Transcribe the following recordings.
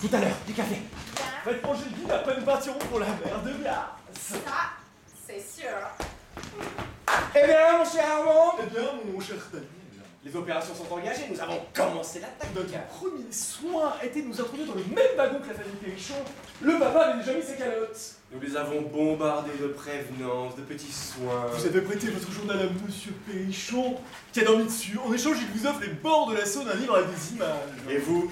Tout à l'heure, du café. Bien. Faites manger le guide à peine battirons pour la mer de glace. Ça, c'est sûr. Eh bien, mon cher Armand, Eh bien, mon cher Daniel, les opérations sont engagées, nous avons commencé l'attaque. notre premier soin était de nous introduire dans le même wagon que la famille Pénichon. Le papa avait déjà mis ses calottes. Nous les avons bombardés de prévenances, de petits soins. Vous avez prêté votre journal à Monsieur Pénichon, qui a dormi dessus. En échange, il vous offre les bords de la Saône, un livre avec des images. Et vous,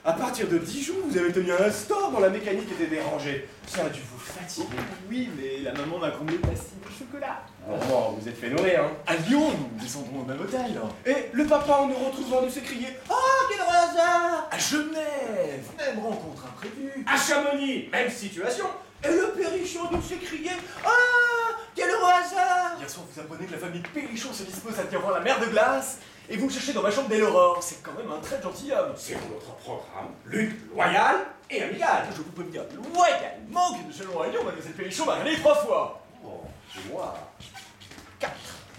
à partir de Dijon, vous avez tenu un store dont la mécanique était dérangée. Ça a dû vous fatiguer. Oui, mais la maman m'a comblé de pastille de chocolat. Normand, vous êtes fait nourrir, hein. À Lyon, nous descendrons au même hôtel. Et le papa, en nous retrouvant, nous s'écriait « Oh, quel hasard !» À Genève, même rencontre imprévue. À Chamonix, même situation. Et le Pénichon nous s'écriait « Ah, quel heureux hasard !» Hier soir, vous apprenez que la famille Pénichon se dispose à venir voir la mer de glace. Et vous me cherchez dans ma chambre dès l'aurore. C'est quand même un très gentilhomme. C'est pour notre programme, lutte loyale et amicale. Je vous préviens, loyalement que nous allons à Lyon, mademoiselle Pénichon m'a réveillé 3 fois. Oh, c'est moi. 4.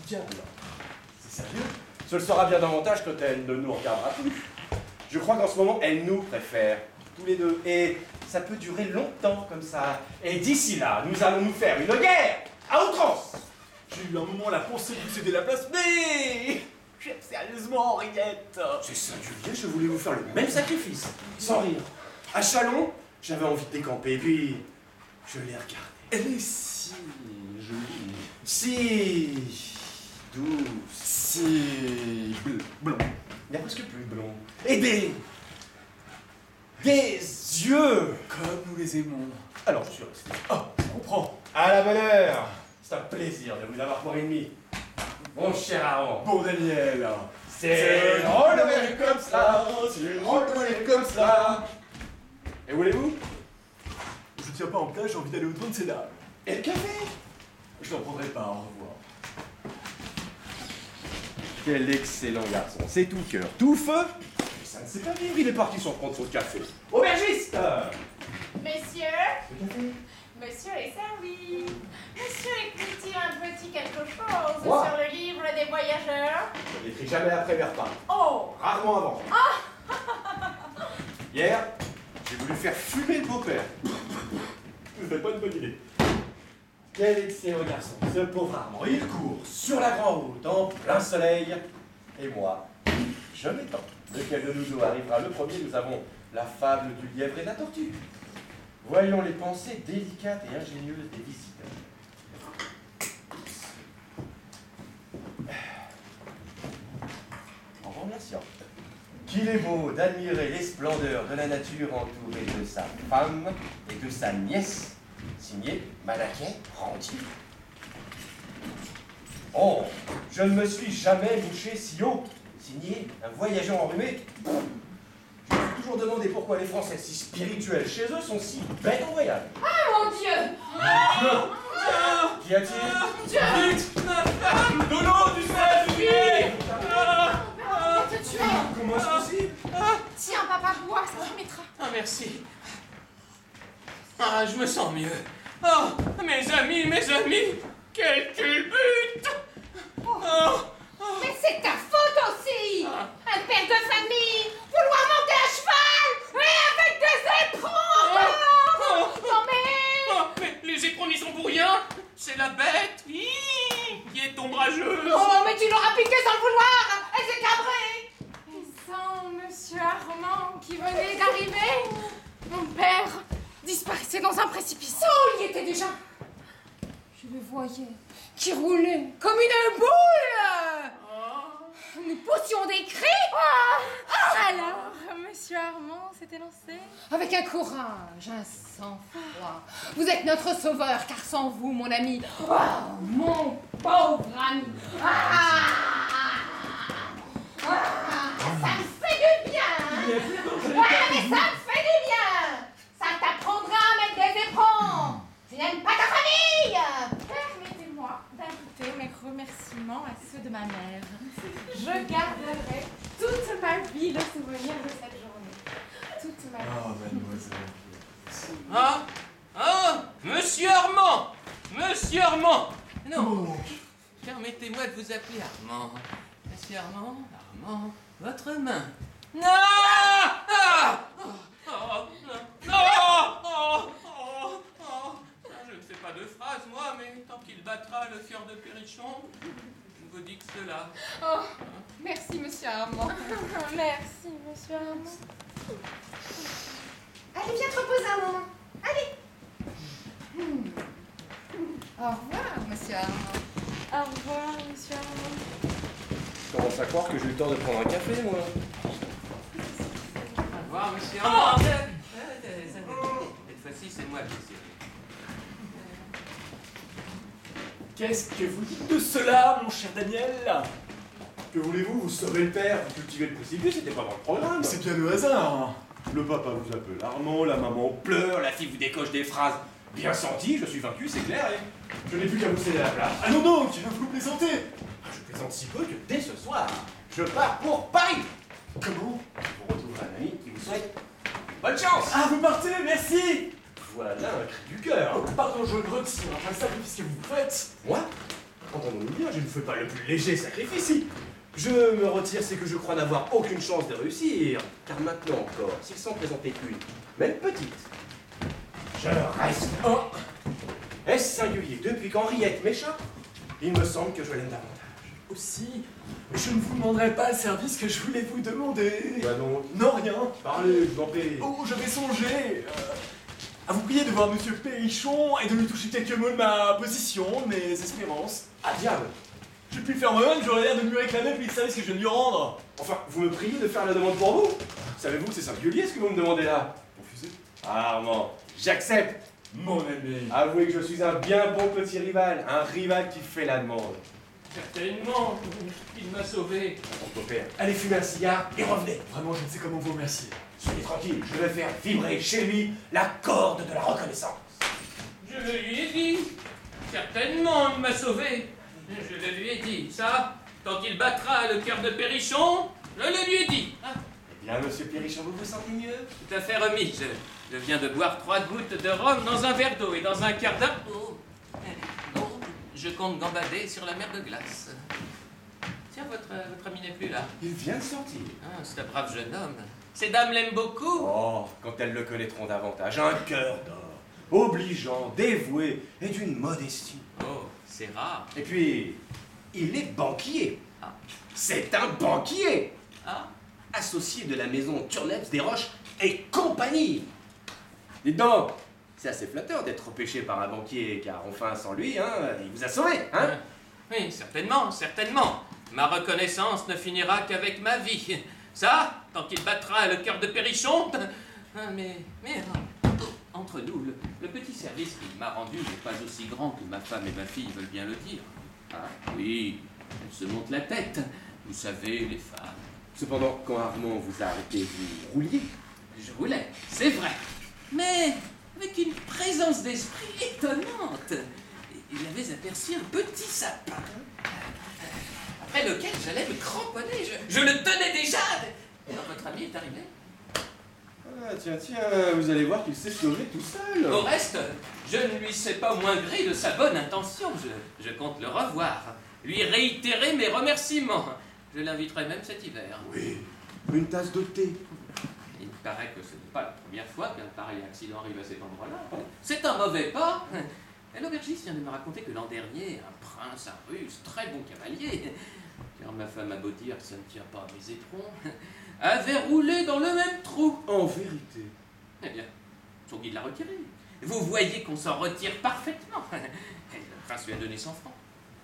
Diable. C'est sérieux? Ce le sera bien davantage quand elle ne nous regardera plus. Je crois qu'en ce moment, elle nous préfère, tous les deux. Et ça peut durer longtemps comme ça. Et d'ici là, nous allons nous faire une guerre à outrance. J'ai eu un moment la pensée de vous céder la place, mais... J'aime sérieusement Henriette. C'est singulier, je voulais vous faire le même sacrifice, sans rire. À Chalon, j'avais envie de décamper, et puis je l'ai regardée. Elle est si jolie. Si douce, Si... blond. il n'y a presque plus de blond. Et des yeux. Comme nous les aimons. Alors je suis resté. Ah, je comprends. À la bonne heure. C'est un plaisir de vous avoir pour ennemi. Mon cher Aaron. Bon Daniel. C'est drôle de mourir comme ça. C'est drôle de mourir comme ça. Et voulez-vous? Je tiens pas en place, j'ai envie d'aller au-devant de ces dames. Et le café? Je n'en prendrai pas, au revoir. Quel excellent garçon. C'est tout cœur, tout feu. Mais ça ne sait pas vivre, il est parti sans prendre son café. Aubergiste! Messieurs, monsieur est servi. Monsieur écrit-il un petit quelque chose Moi sur le livre des voyageurs? Je n'écris jamais après mes repas. Oh, Rarement avant. Hier, j'ai voulu faire fumer le beau-père. C'était pas une bonne idée. Quel excellent garçon, ce pauvre Armand. Il court sur la grande route en plein soleil. Et moi, je m'étends. Lequel de nous deux arrivera le premier? Nous avons la fable du lièvre et de la tortue. Voyons les pensées délicates et ingénieuses des visiteurs. En vous remerciant. Qu'il est beau d'admirer les splendeurs de la nature entourée de sa femme et de sa nièce. Signé Malaquais Randier. Oh, je ne me suis jamais mouché si haut. Signé un voyageur enrhumé. Je me suis toujours demandé pourquoi les Français si spirituels chez eux sont si bêtes en voyage. mon Dieu! Qu'y a-t-il? Vite! De l'eau, du sel, du lait! On va te tuer! Comment est-ce possible? Tiens, papa, bois, ça te mettra. Ah, merci. Ah, je me sens mieux. Oh, mes amis, quel culbute! Oh, Mais c'est ta faute aussi! Un père de famille! Vouloir monter à cheval! Et avec des éperons! Non mais... oh, mais les éperons n'y sont pour rien. C'est la bête qui est ombrageuse. Oh, mais tu l'auras piqué sans le vouloir! Elle s'est cabrée! Et sans monsieur Armand qui venait d'arriver, mon père disparaissait dans un précipice. Oh, il y était déjà! Je le voyais, qui roulait comme une boule! Nous poussions des cris! Alors, monsieur Armand s'était lancé? Avec un courage, un sang-froid. Vous êtes notre sauveur, car sans vous, mon ami, oh, mon pauvre ami, ça me fait du bien! Mais ça me fait du bien! Ça t'apprendra à mettre des éperons! Tu n'aimes pas ta famille! Permettez-moi d'ajouter mes remerciements à ceux de ma mère. Je garderai toute ma vie le souvenir de cette journée. Toute ma vie. Ah, mademoiselle. Ah, Monsieur Armand! Monsieur Armand! Non, permettez-moi de vous appeler Armand. Monsieur Armand, votre main. Ah! Ah! Oh, Perrichon, je vous dis que cela. Oh, merci, monsieur Armand. Merci, monsieur Armand. Allez, viens te reposer un moment. Allez. Au revoir, monsieur Armand. Au revoir, monsieur Armand. Je commence à croire que j'ai eu le temps de prendre un café, moi. Au revoir, monsieur Armand. Cette fois-ci, c'est moi qui suis. Qu'est-ce que vous dites de cela, mon cher Daniel? Que voulez-vous? Vous sauvez le père, vous cultivez le précipice, c'était pas dans le programme. C'est bien le hasard. Le papa vous appelle Armand, la maman pleure, la fille vous décoche des phrases bien senties, je suis vaincu, c'est clair, et je n'ai plus qu'à vous céder la place. Ah non, non, tu vas vous plaisanter. Je plaisante si peu que dès ce soir, je pars pour Paris. Comment? Vous retrouverez un ami qui vous souhaite bonne chance. Ah, vous partez, merci. Voilà un cri du cœur. Oh, pardon, je le retire, après le sacrifice que vous faites. Moi, entendons-nous bien, je ne fais pas le plus léger sacrifice. Je me retire, c'est que je crois n'avoir aucune chance de réussir. Car maintenant encore, s'ils s'en présentaient une, même petite, je reste. Oh, Est-ce singulier? Depuis qu'Henriette m'échappe, il me semble que je l'aime davantage. aussi, je ne vous demanderai pas le service que je voulais vous demander. Quoi donc? Non, rien. Parlez, je vous en prie. Oh, j'avais songé à vous prier de voir Monsieur Perrichon et de lui toucher quelques mots de ma position, de mes espérances. Ah diable! Je puis le faire moi-même, j'aurais l'air de lui réclamer puis le service que je viens de lui rendre. Enfin, vous me priez de faire la demande pour vous? Savez-vous que c'est singulier ce que vous me demandez là? Refusez. Ah, Armand, j'accepte! Mon ami. Avouez que je suis un bien bon petit rival, un rival qui fait la demande. Certainement, il m'a sauvé. Mon père, allez fumer un cigare et revenez. Vraiment, je ne sais comment vous remercier. Soyez tranquille, je vais faire vibrer chez lui la corde de la reconnaissance. Je le lui ai dit. Certainement, il m'a sauvé. Je le lui ai dit. Ça, quand il battra le cœur de Perrichon, je le lui ai dit. Ah, Eh bien, monsieur Perrichon, vous vous sentez mieux? tout à fait remis. Je viens de boire 3 gouttes de rhum dans un verre d'eau et dans un quart d'heure. Oh, je compte gambader sur la mer de glace. Tiens, votre ami n'est plus là. Il vient de sortir. Ah, c'est un brave jeune homme. Ces dames l'aiment beaucoup. Oh, quand elles le connaîtront davantage, un cœur d'or, obligeant, dévoué et d'une modestie. Oh, c'est rare. Et puis, il est banquier. Ah. C'est un banquier, Ah, associé de la maison Turneps des Roches et compagnie. Dites donc, c'est assez flatteur d'être repêché par un banquier, car enfin, sans lui, hein, il vous a sauvé, hein? oui, certainement, certainement. Ma reconnaissance ne finira qu'avec ma vie. Ça, tant qu'il battra le cœur de Perrichon. Mais entre nous, le petit service qu'il m'a rendu n'est pas aussi grand que ma femme et ma fille veulent bien le dire. Ah oui, elle se monte la tête. Vous savez, les femmes. Cependant, quand Armand vous a arrêté, vous rouliez. Je voulais, c'est vrai. Mais avec une présence d'esprit étonnante. Il avait aperçu un petit sapin, après lequel j'allais me cramponner. Je le tenais déjà. Et alors votre ami est arrivé. Ah, tiens, vous allez voir qu'il sait se lever tout seul. Au reste, je ne lui sais pas moins gré de sa bonne intention. Je compte le revoir, lui réitérer mes remerciements. Je l'inviterai même cet hiver. Oui, une tasse de thé. Il paraît que ce n'est pas la première fois qu'un pareil accident arrive à cet endroit-là. C'est un mauvais pas. L'aubergiste vient de me raconter que l'an dernier, un prince, un russe, très bon cavalier, car ma femme a beau dire que ça ne tient pas à mes éperons, avait roulé dans le même trou. En vérité. Eh bien, son guide l'a retiré. Vous voyez qu'on s'en retire parfaitement. Le prince lui a donné 100 francs.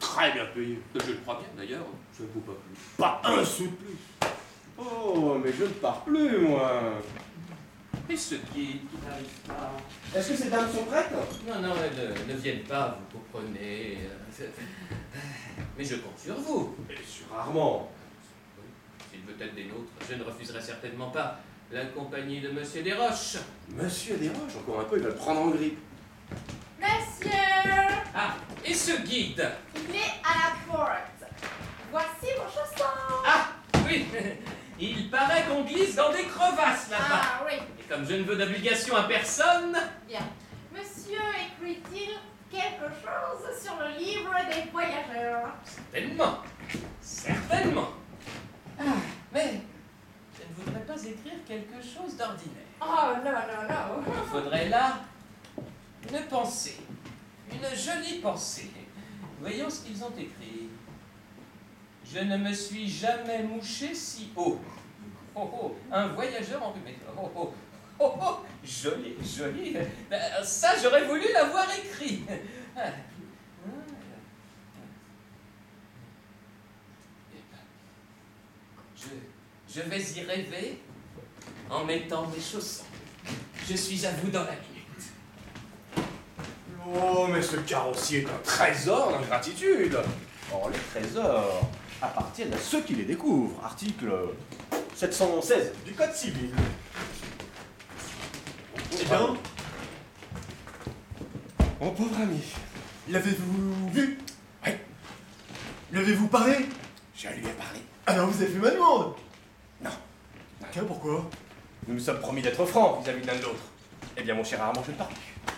Très bien payé. Je le crois bien d'ailleurs, je ne vous pas plus. Pas un sou de plus. Oh, mais je ne pars plus, moi. Et ce guide qui n'arrive pas. Est-ce que ces dames sont prêtes? Non, non, elles ne viennent pas, vous comprenez. Mais je compte sur vous. Et sur Armand. S'il veut être des nôtres, je ne refuserai certainement pas la compagnie de Monsieur Desroches. Monsieur Desroches, encore un peu, il va le prendre en grippe. Monsieur, Ah, et ce guide? il est à la porte. Voici vos chaussons. Ah, oui, il paraît qu'on glisse dans des crevasses là-bas. Ah oui, Et comme je ne veux d'obligation à personne... bien. Monsieur écrit-il quelque chose sur le livre des voyageurs? Certainement, certainement. Ah, mais je ne voudrais pas écrire quelque chose d'ordinaire. Oh non, non, non. Il faudrait là une pensée, une jolie pensée. Voyons ce qu'ils ont écrit. Je ne me suis jamais mouché si haut. Oh, oh, un voyageur enrhumé. Oh, oh, oh, oh, joli, joli. Ça, j'aurais voulu l'avoir écrit. Je vais y rêver en mettant mes chaussons. Je suis à vous dans la minute. Oh, mais ce carrossier est un trésor d'ingratitude. Or, les trésors appartiennent à ceux qui les découvrent. Article 716 du Code civil. Eh bien, Mon pauvre ami, l'avez-vous vu? Oui. L'avez-vous parlé? je lui ai parlé. Alors vous avez fait ma demande? Non. Tiens, pourquoi? Nous nous sommes promis d'être francs vis-à-vis de l'un de l'autre. Eh bien, mon cher Armand, je ne parle plus.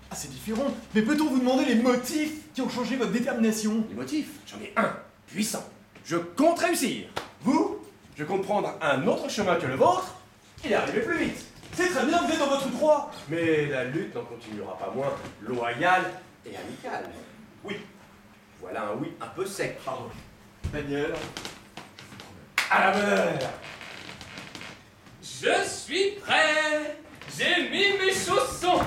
Ah, c'est différent. Mais peut-on vous demander les motifs qui ont changé votre détermination? Les motifs, j'en ai un, puissant. Je compte réussir. Vous, je compte prendre un autre chemin que le vôtre et arriver plus vite. C'est très bien, vous êtes dans votre droit. Mais la lutte n'en continuera pas moins loyale et amicale. Oui. Voilà un oui un peu sec. Pardon. Daniel. À la bonne heure. Je suis prêt. J'ai mis mes chaussons.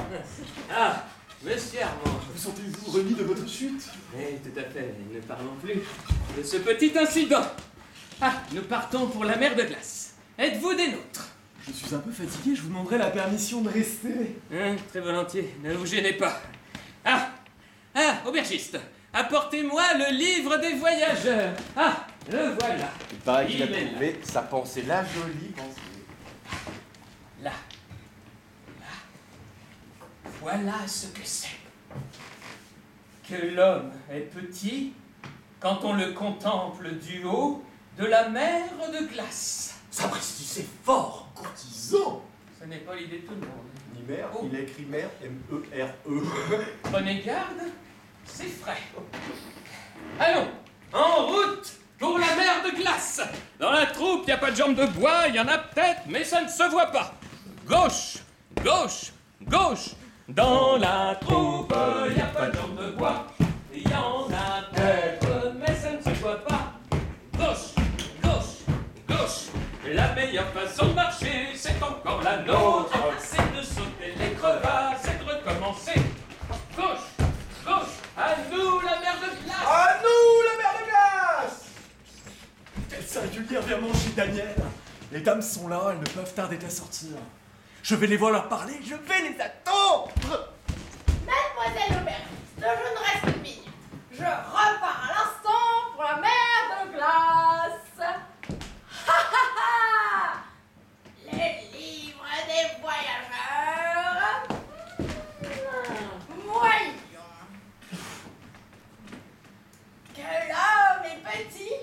Ah, monsieur Armand. Vous sentez-vous remis de votre chute? Oui, tout à fait. Ne parlons plus de ce petit incident. Ah, nous partons pour la mer de glace. Êtes-vous des nôtres? Je suis un peu fatigué, je vous demanderai la permission de rester. Très volontiers, ne vous gênez pas. Ah, aubergiste, apportez-moi le livre des voyageurs. Ah, le voilà. Il paraît qu'il a Il est trouvé sa pensée, la jolie pensée. Là. Voilà ce que c'est. Que l'homme est petit quand on le contemple du haut de la mer de glace. Sapristi, c'est fort, courtisan. Ce n'est pas l'idée de tout le monde. Ni mère, Oh. il a écrit mère, M-E-R-E. Prenez garde, c'est frais. Allons, en route pour la mer de glace. Dans la troupe, il n'y a pas de jambes de bois, il y en a peut-être, mais ça ne se voit pas. Gauche, gauche, gauche. Dans la troupe, il n'y a pas de jambes de bois. Il y en a peut-être, mais ça ne se voit pas. Gauche, gauche, gauche. La meilleure façon de marcher, c'est encore la nôtre. C'est de sauter les crevasses, c'est de recommencer. Gauche, gauche, à nous la mer de glace. À nous, la mer de glace. Quel singulier virement chez Daniel. Les dames sont là, elles ne peuvent tarder à sortir. Je vais les voir leur parler, je vais les attendre. Mademoiselle aubergiste, je ne reste qu'une minute. Je repars à l'instant pour la mer de glace. Ha ha ha! Les livres des voyageurs. Voyons. Que l'homme est petit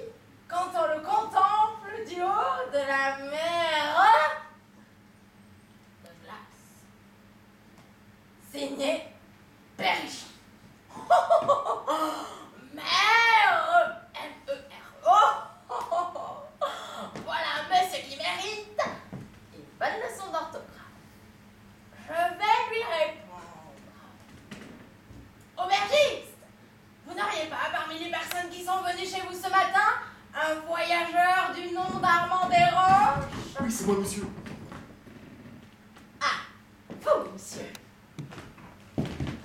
quand on le contemple du haut de la mer de glace. Signé Perrichon. Mère M-E-R-O. Voilà un monsieur qui mérite une bonne leçon d'orthographe. Je vais lui répondre. Aubergiste, vous n'auriez pas, parmi les personnes qui sont venues chez vous ce matin, un voyageur du nom d'Armand Desroches? Oui, c'est moi, monsieur. Ah, vous, monsieur.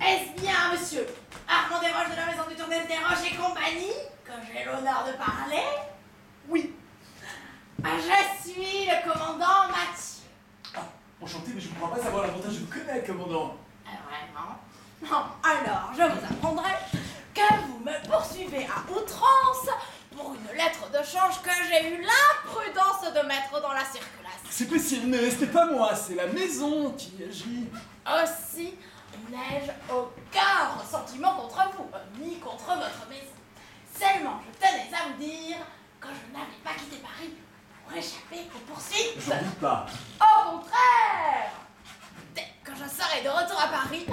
Est-ce bien, monsieur Armand Desroches de la maison du Tournelle Desroches et compagnie que j'ai l'honneur de parler? Oui. Je suis le commandant Mathieu. Ah, enchanté, mais je ne crois pas savoir l'avantage de vous connaître, commandant. Vraiment? Non, alors je vous apprendrai que vous me poursuivez à outrance pour une lettre de change que j'ai eu l'imprudence de mettre dans la circulation. C'est possible, mais ce n'est pas moi, c'est la maison qui agit. Aussi, n'ai-je aucun ressentiment contre vous, ni contre votre maison. Seulement, je tenais à vous dire que je n'avais pas quitté Paris pour échapper aux poursuites. J'en doute pas. Au contraire, dès que je serai de retour à Paris,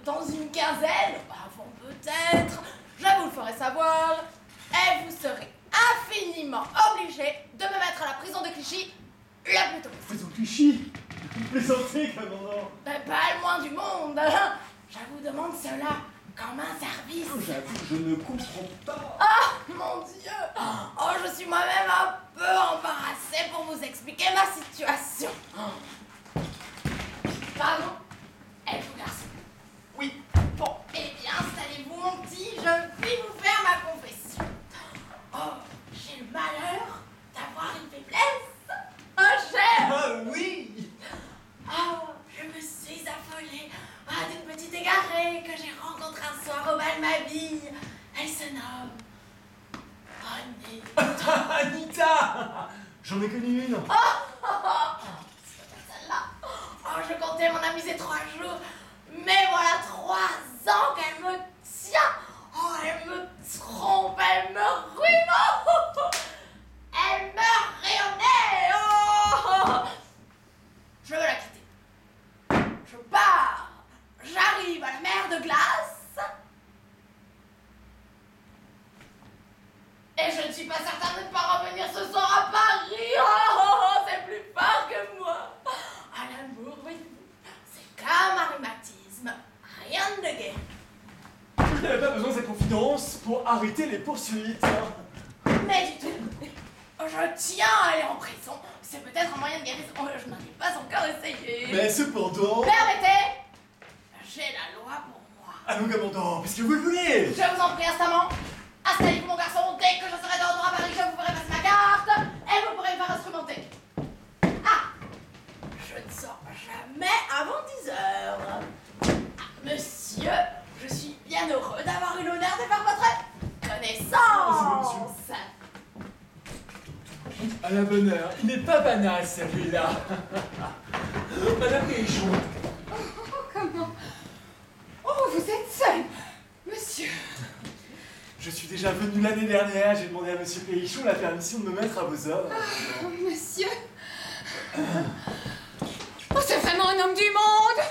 dans une quinzaine, avant peut-être, je vous le ferai savoir, et vous serez infiniment obligé de me mettre à la prison de Clichy le plus tôt possible. Prison de Clichy. Vous plaisantez, commandant. Pas le moins du monde. Je vous demande cela comme un service. J'avoue, je ne comprends pas. Mon Dieu! Oh, je suis moi-même un peu embarrassée pour vous expliquer ma situation. Pardon? Êtes-vous garçon? Oui. Bon, eh bien, installez-vous, mon petit, je vais vous faire ma confession. Oh, j'ai le malheur d'avoir une faiblesse. Oui. Oh, je me suis affolée d'une petite égarée que j'ai rencontrée un soir au bal de ma vie. Elle se nomme Anita. Anita. J'en ai connu une. C'est pas celle-là. Oh, je comptais m'en amuser 3 jours. Mais voilà 3 ans qu'elle me tient. Oh, elle me trompe, elle me ruine. Elle me rayonnait. Oh, je veux la quitter. Je pars. J'arrive à la mer de glace. Et je ne suis pas certaine de ne pas revenir ce soir à Paris. Oh, c'est plus fort que moi. À l'amour, voyez-vous, c'est comme un rhumatisme. Rien de gai. Je n'avais pas besoin de cette confidence pour arrêter les poursuites. Mais du tout. Je tiens à aller en prison. C'est peut-être un moyen de guérison. Oh, je n'en ai pas encore essayé. Mais cependant... Permettez. J'ai la loi pour moi. Allons, commandant, puisque vous le voulez. Je vous en prie instamment. Installez-vous, mon garçon. Dès que je serai de retour à Paris, je vous ferai passer ma carte. Et vous pourrez me faire instrumenter. Ah, je ne sors jamais avant 10h. Monsieur, je suis bien heureux d'avoir eu l'honneur de faire votre connaissance. À la bonne heure, il n'est pas banal celui-là. Madame Péchon. Comment? Oh, vous êtes seul, monsieur. Je suis déjà venu l'année dernière, j'ai demandé à monsieur Péchon la permission de me mettre à vos ordres. Oh, monsieur. Oh, c'est vraiment un homme du monde.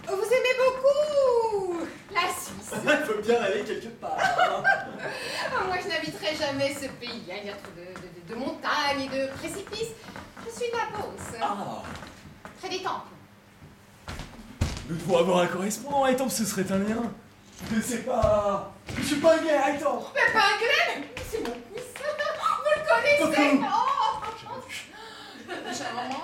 Vous aimez beaucoup la Suisse. Il faut bien aller quelque part. Oh, moi, je n'habiterai jamais ce pays. Il y a trop de montagnes et de précipices. Je suis de la Beauce. Ah. Près des temples. Nous devons avoir un correspondant à Étampes, ce serait un lien. Je ne sais pas. Je suis pas gay à Étampes. Mais pas un glaive. C'est mon cousin. Vous le connaissez. Oh, charmant.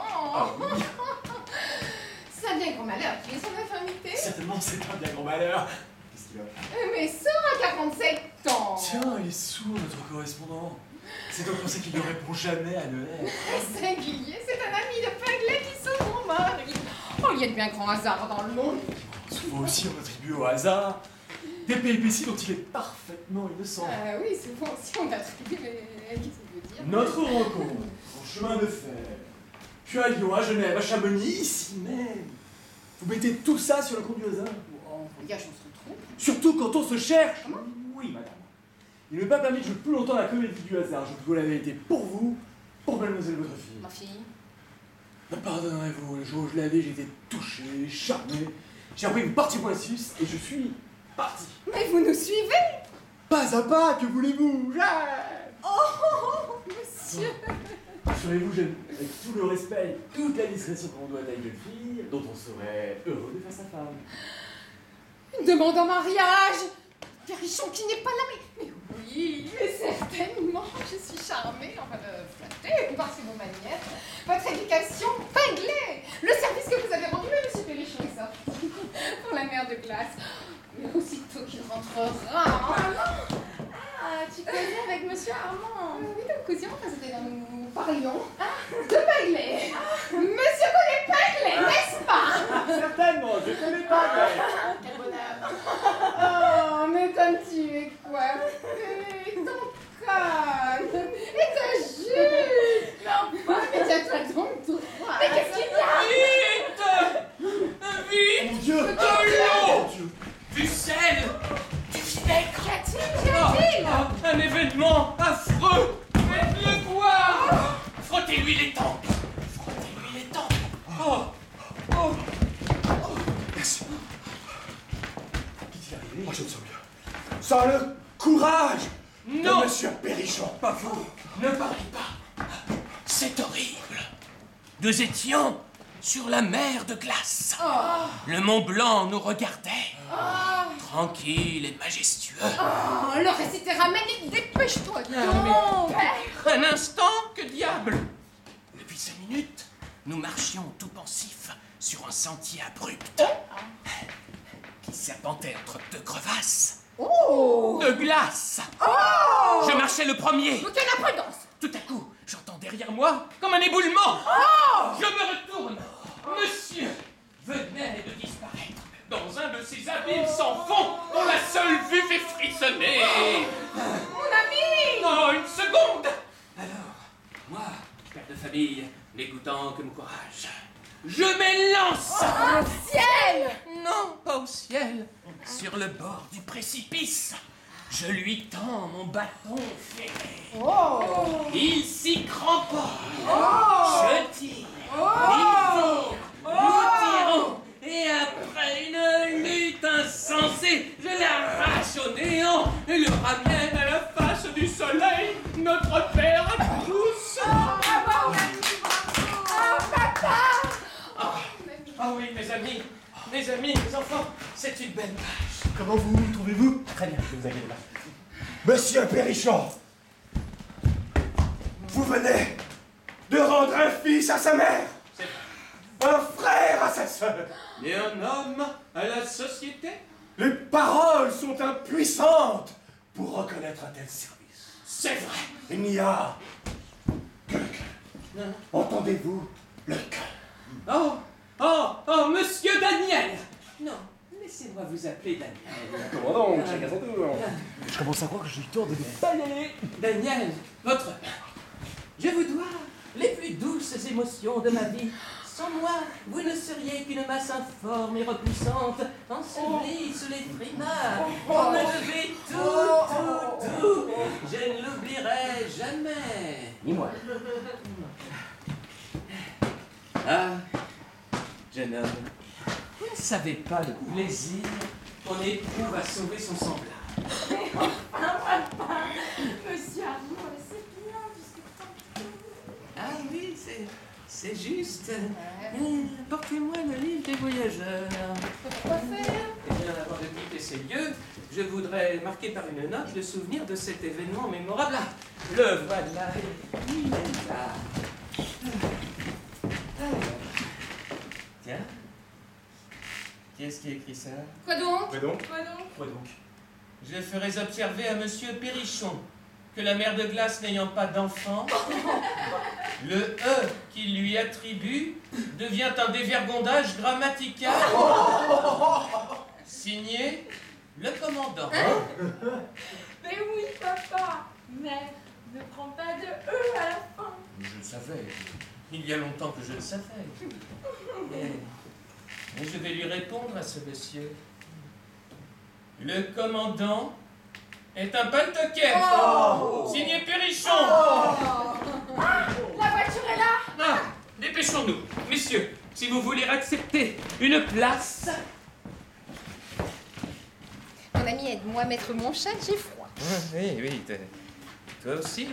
C'est un bien grand malheur qui est son infirmité. Certainement, c'est un bien grand malheur. Qu'est-ce qu'il a? Mais sort à 47 ans. Tiens, il est sourd, notre correspondant. C'est donc pour ça qu'il ne répond jamais à Noël. Très singulier, c'est un ami de Pinglet qui sauve mon mari. Oh, il y a de bien grands hasards dans le monde. Souvent aussi, on attribue au hasard des péripéties dont il est parfaitement innocent. Oui, souvent aussi on attribue les... Qu'est-ce que ça veut dire? Notre rencontre, en chemin de fer, puis à Lyon, à Genève, à Chamonix, ici même. Vous mettez tout ça sur le compte du hasard? Oh, regarde, on se trompe. Surtout quand on se cherche. Comment? Oui, madame. Il ne m'est pas permis de jouer plus longtemps la comédie du hasard. Je vous dis la vérité pour vous, pour mademoiselle votre fille. Ma fille. Me pardonnerez-vous, le jour où je l'ai vue, j'étais touché, charmé. J'ai appris une partie pointus et je suis parti. Mais vous nous suivez? Pas à pas, que voulez-vous? Oh, monsieur. Serez-vous, jeune, avec tout le respect, toute la discrétion qu'on doit à une jeune fille, dont on serait heureux de faire sa femme? Une demande en mariage. Perrichon qui n'est pas là, mais oui, mais certainement. Je suis charmée, enfin flattée par ces bonnes manières. Votre éducation, Pinglet. Le service que vous avez rendu à monsieur Perrichon est sorti pour la mer de glace. Mais aussitôt qu'il rentrera. Ah, tu causais avec monsieur Armand? Oui, nous causions, nous parlions de Pinglet. Monsieur connaît Pinglet, n'est-ce pas? Certainement, je connais pas. Quel bonheur. Oh, mais comme tu es coiffé, ton crâne, et ta jupe. Mais enfin, mais tiens-toi donc droit. Mais qu'est-ce qu'il y a? Vite! Mon Dieu! De l'eau! Mon Dieu! Du sel! Du vinaigre. Qu'y a-t-il? Un événement affreux! Faites-le voir! Frottez-lui les tempes! Frottez-lui les tempes! Merci. Qu'est-il arrivé? Moi, je me sens bien. Sans le courage Non! de monsieur Perrichon, pas vous. Ne parlez pas! C'est horrible! Nous étions sur la mer de glace. Le Mont Blanc nous regardait, tranquille et majestueux. Oh, le réciter Ramanique, dépêche-toi donc, père. Un instant, que diable! Depuis 5 minutes, nous marchions tout pensifs sur un sentier abrupt qui serpentait entre 2 crevasses de glace. Je marchais le premier. Quelle imprudence! Tout à coup, j'entends derrière moi comme un éboulement. Je me retourne. Monsieur venait de disparaître dans un de ces abîmes sans fond dont la seule vue fait frissonner. Mon ami! Oh, une seconde! Alors, moi, père de famille, n'écoutant que mon courage, je m'élance! Au ciel! Non, pas au ciel, sur le bord du précipice. Je lui tends mon bâton ferré. Il s'y cramponne. Je tire. Il tire. Nous tirons. Et après une lutte insensée, je l'arrache au néant et le ramène à la face du soleil, notre père à tous. Bravo, mon ami, bravo! Papa! Ah oui, mes amis, mes enfants, c'est une belle page. Comment vous trouvez-vous? Très bien, ne vous inquiétez pas. Monsieur Perrichon, vous venez de rendre un fils à sa mère, un frère à sa sœur. Et un homme à la société? Les paroles sont impuissantes pour reconnaître un tel service. C'est vrai. Il n'y a que le cœur. Entendez-vous le cœur? Oh, monsieur Daniel! Non, laissez-moi vous appeler Daniel. Comment donc? Chacun son tour. Je commence à croire que j'ai tort de Daniel, votre père, je vous dois les plus douces émotions de ma vie. Sans moi, vous ne seriez qu'une masse informe et repoussante, ensevelie sous les frimas. On me devait tout. Je ne l'oublierai jamais. Ni moi. Ah, jeune homme, vous ne savez pas le plaisir qu'on éprouve à sauver son semblable. Monsieur Armand, c'est bien, puisque tant. Ah oui, c'est juste. Portez-moi le livre des voyageurs. Pourquoi faire? Eh bien, avant de quitter ces lieux, je voudrais marquer par une note le souvenir de cet événement mémorable. Ah, le voilà, il est là. Alors, tiens, qui est-ce qui a écrit ça? Quoi donc? Quoi donc? Quoi donc? Quoi donc? Je ferai observer à Monsieur Perrichon que la mère de glace n'ayant pas d'enfant, le E qu'il lui attribue devient un dévergondage grammatical. Signé le commandant. Mais oui, papa! Mais ne prends pas de E à la fin! Je le savais. Il y a longtemps que je le savais. Mais je vais lui répondre à ce monsieur. Le commandant est un paltoquet. Signé Perrichon. La voiture est là! Ah, dépêchons-nous. Messieurs, si vous voulez accepter une place... Mon ami, aide-moi à mettre mon chat, j'ai froid. Oui, toi aussi,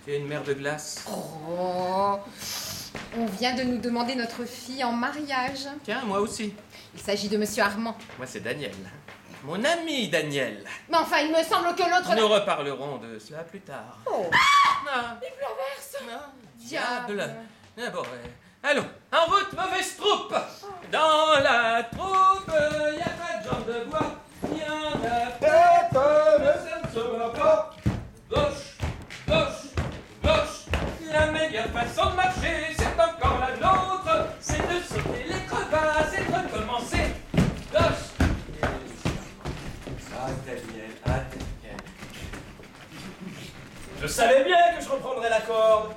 tu es une mère de glace. Oh, on vient de nous demander notre fille en mariage. Tiens, moi aussi. Il s'agit de Monsieur Armand. Moi, c'est Daniel. Mon ami Daniel. Mais enfin, il me semble que l'autre... Nous reparlerons de cela plus tard. Oh, Ah, Il renverse! ah, diable. Ah bon, allons, en route, mauvaise troupe. Dans la troupe, y a pas de jambes de bois. Y en a pas, mais ça ne se voit pas. Gauche. La meilleure façon de marcher, c'est encore la nôtre. C'est de sauter les crevasses et de recommencer. Gauche. Ah, Daniel. Je savais bien que je reprendrais la corde.